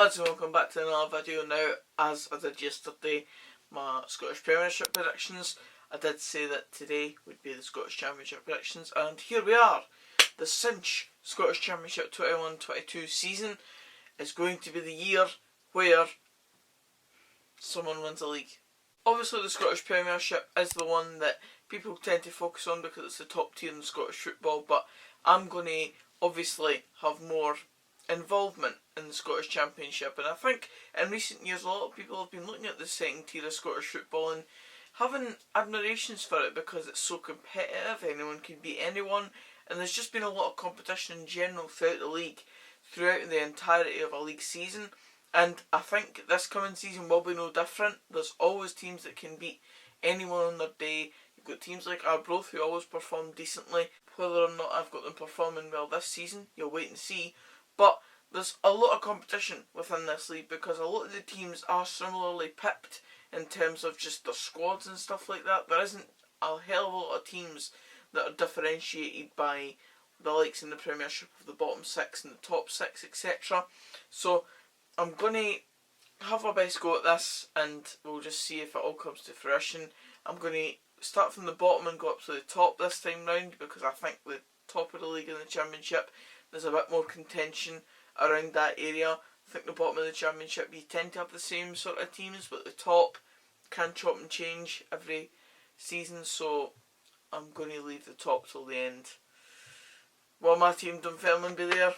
Lads, and welcome back to another video. Now, as I did yesterday, my Scottish Premiership predictions, I did say that today would be the Scottish Championship predictions, and here we are. The cinch Scottish Championship 21-22 season is going to be the year where someone wins the league. Obviously the Scottish Premiership is the one that people tend to focus on because it's the top tier in Scottish football, but I'm going to obviously have more involvement in the Scottish Championship, and I think in recent years a lot of people have been looking at the second tier of Scottish football and having admirations for it because it's so competitive, anyone can beat anyone, and there's just been a lot of competition in general throughout the league, throughout the entirety of a league season, and I think this coming season will be no different. There's always teams that can beat anyone on their day. You've got teams like Arbroath who always perform decently. Whether or not I've got them performing well this season, you'll wait and see. But there's a lot of competition within this league because a lot of the teams are similarly pipped in terms of just their squads and stuff like that. There isn't a hell of a lot of teams that are differentiated by the likes in the Premiership of the bottom six and the top six, etc. So I'm going to have my best go at this and we'll just see if it all comes to fruition. I'm going to start from the bottom and go up to the top this time round because I think the top of the league in the Championship, there's a bit more contention around that area. I think the bottom of the Championship, you tend to have the same sort of teams, but the top can chop and change every season, so I'm going to leave the top till the end. Will my team Dunfermline be there?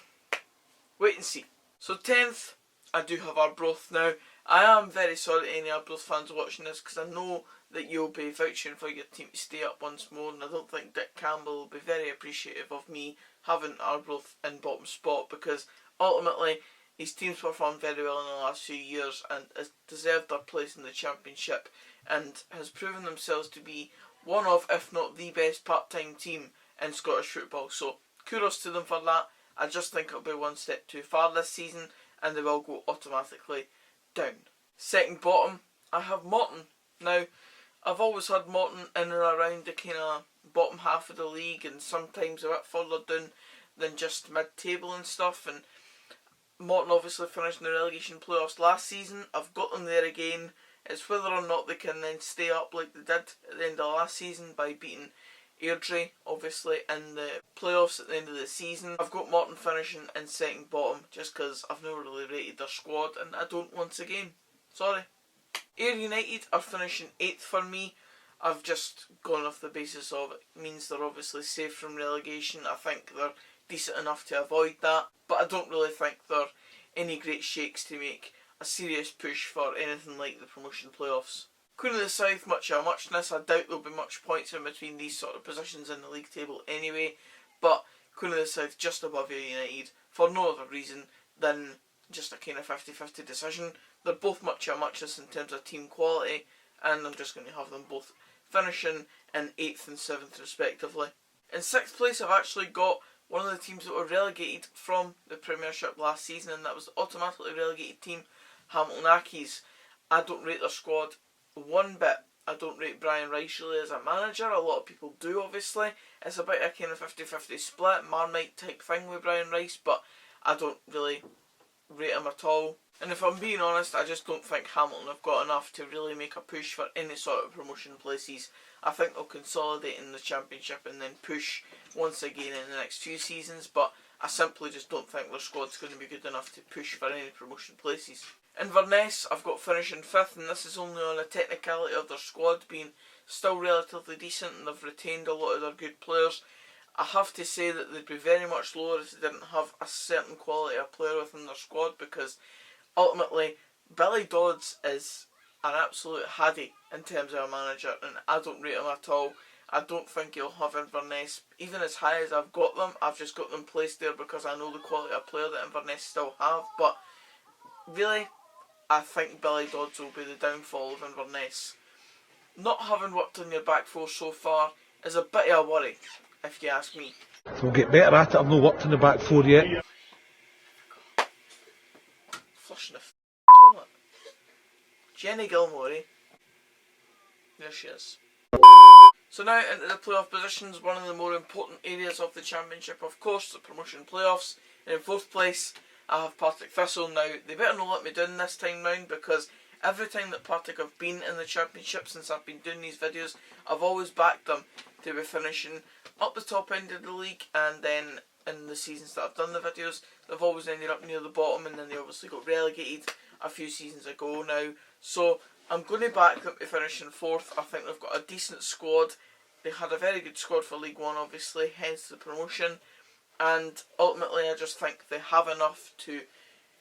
Wait and see. So 10th, I do have Arbroath. Now, I am very sorry to any Arbroath fans watching this because I know that you'll be vouching for your team to stay up once more, and I don't think Dick Campbell will be very appreciative of me having Arbroath in bottom spot because ultimately his team's performed very well in the last few years and has deserved their place in the Championship and has proven themselves to be one of, if not the best part-time team in Scottish football. So kudos to them for that. I just think it'll be one step too far this season and they will go automatically down. Second bottom, I have Morton. Now, I've always had Morton in and around the kind of bottom half of the league and sometimes a bit further down than just mid-table and stuff, and Morton obviously finished in the relegation playoffs last season. I've got them there again. It's whether or not they can then stay up like they did at the end of last season by beating Airdrie, obviously, in the playoffs at the end of the season. I've got Morton finishing in second bottom just because I've never really rated their squad and I don't once again. Sorry. Ayr United are finishing 8th for me. I've just gone off the basis of it means they're obviously safe from relegation. I think they're decent enough to avoid that, but I don't really think they're any great shakes to make a serious push for anything like the promotion playoffs. Queen of the South, much of a muchness. I doubt there'll be much points in between these sort of positions in the league table anyway, but Queen of the South just above Ayr United for no other reason than just a kind of 50-50 decision. They're both much of a muchness in terms of team quality, and I'm just going to have them both finishing in 8th and 7th respectively. In 6th place I've actually got one of the teams that were relegated from the Premiership last season, and that was the automatically relegated team, Hamilton Accies. I don't rate their squad one bit. I don't rate Brian Rice really as a manager. A lot of people do, obviously. It's a bit of a kind of 50-50 split, Marmite type thing with Brian Rice, but I don't really rate him at all. And if I'm being honest, I just don't think Hamilton have got enough to really make a push for any sort of promotion places. I think they'll consolidate in the Championship and then push once again in the next few seasons, but I simply just don't think their squad's going to be good enough to push for any promotion places. Inverness, I've got finishing 5th, and this is only on a technicality of their squad being still relatively decent and they've retained a lot of their good players. I have to say that they'd be very much lower if they didn't have a certain quality of player within their squad, because ultimately Billy Dodds is an absolute haddy in terms of a manager and I don't rate him at all. I don't think he'll have Inverness even as high as I've got them. I've just got them placed there because I know the quality of player that Inverness still have, but really I think Billy Dodds will be the downfall of Inverness. Not having worked on your back four so far is a bit of a worry, if you ask me. We'll get better at it. I've not worked on the back four yet. Flushing the toilet. Jenny Gilmore, eh? There she is. So now into the playoff positions, one of the more important areas of the Championship, of course, the promotion playoffs. And in 4th place, I have Partick Thistle. Now, they better not let me down this time round, because every time that Partick have been in the Championship since I've been doing these videos, I've always backed them to be finishing up the top end of the league, and then in the seasons that I've done the videos, they've always ended up near the bottom, and then they obviously got relegated a few seasons ago now. So I'm going to back them to finish in 4th. I think they've got a decent squad. They had a very good squad for League 1, obviously, hence the promotion. And ultimately, I just think they have enough to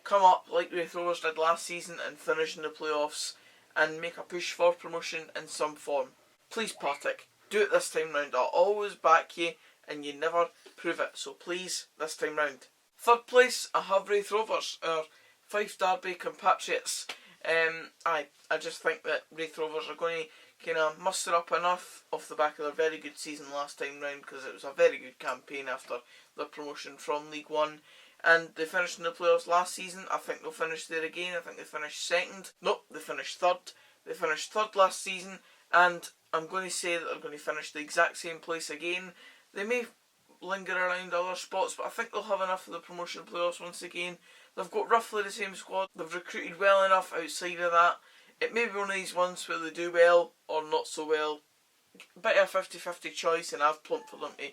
come up like Wraith Rovers did last season and finish in the playoffs and make a push for promotion in some form. Please, Partick, do it this time round. I'll always back you, and you never prove it. So please, this time round. 3rd place, I have Wraith Rovers, our Fife Derby compatriots. I just think that Wraith Rovers are going to kind of muster up enough off the back of their very good season last time round, because it was a very good campaign after their promotion from League 1. And they finished in the playoffs last season. I think they'll finish there again. I think they finished 2nd. Nope, they finished 3rd. They finished 3rd last season, and I'm going to say that they're going to finish the exact same place again. They may linger around other spots, but I think they'll have enough for the promotion playoffs once again. They've got roughly the same squad. They've recruited well enough outside of that. It may be one of these ones where they do well or not so well. A bit of a 50-50 choice, and I've plumped for them to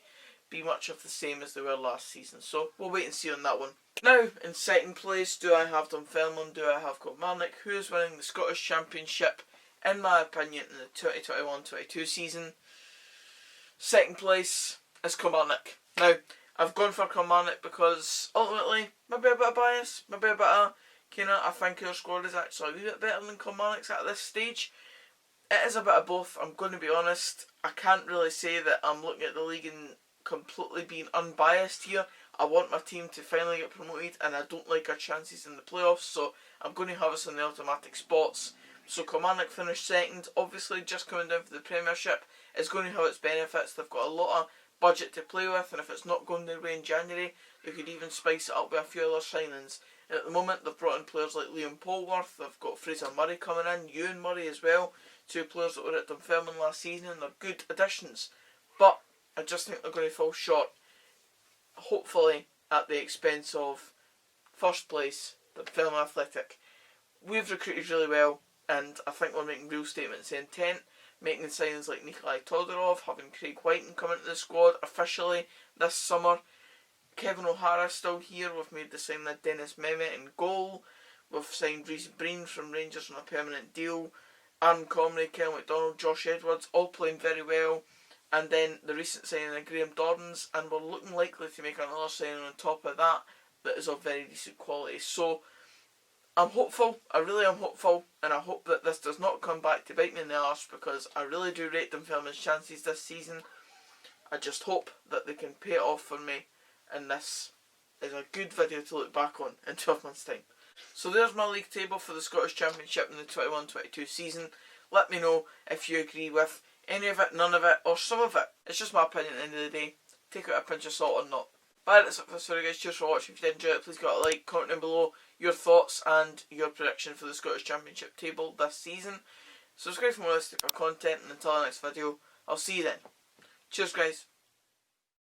be much of the same as they were last season. So we'll wait and see on that one. Now, in 2nd place, do I have Dunfermline? Do I have Kilmarnock? Who is winning the Scottish Championship, in my opinion, in the 2021-22 season? 2nd place is Kilmarnock. Now, I've gone for Kilmarnock because ultimately, maybe a bit of bias, maybe a bit of I think our squad is actually a wee bit better than Kilmarnock's at this stage. It is a bit of both, I'm going to be honest. I can't really say that I'm looking at the league and completely being unbiased here. I want my team to finally get promoted, and I don't like our chances in the playoffs, so I'm going to have us in the automatic spots. So Kilmarnock finished 2nd, obviously just coming down for the Premiership is going to have its benefits. They've got a lot of budget to play with, and if it's not going their way in January, they could even spice it up with a few other signings. At the moment, they've brought in players like Liam Polworth, they've got Fraser Murray coming in, Ewan Murray as well, 2 players that were at Dunfermline last season, and they're good additions. But I just think they're going to fall short, hopefully at the expense of 1st place, Dunfermline Athletic. We've recruited really well, and I think we're making real statements of intent, making signings like Nikolai Todorov, having Craig Whiten come into the squad officially this summer. Kevin O'Hara's still here. We've made the signing of Dennis Mehmet in goal. We've signed Reece Breen from Rangers on a permanent deal. Aaron Comrie, Kel McDonald, Josh Edwards, all playing very well. And then the recent signing of Graham Dorrans, and we're looking likely to make another signing on top of that that is of very decent quality. So I'm hopeful, I really am hopeful, and I hope that this does not come back to bite me in the arse, because I really do rate Dunfermline's chances this season. I just hope that they can pay it off for me, and this is a good video to look back on in 12 months' time. So there's my league table for the Scottish Championship in the 21-22 season. Let me know if you agree with any of it, none of it, or some of it. It's just my opinion at the end of the day. Take it with a pinch of salt or not. But that's it for this video, guys. Cheers for watching. If you did enjoy it, please give it a like, comment down below your thoughts and your prediction for the Scottish Championship table this season. Subscribe for more of this type of content, and until the next video, I'll see you then. Cheers, guys.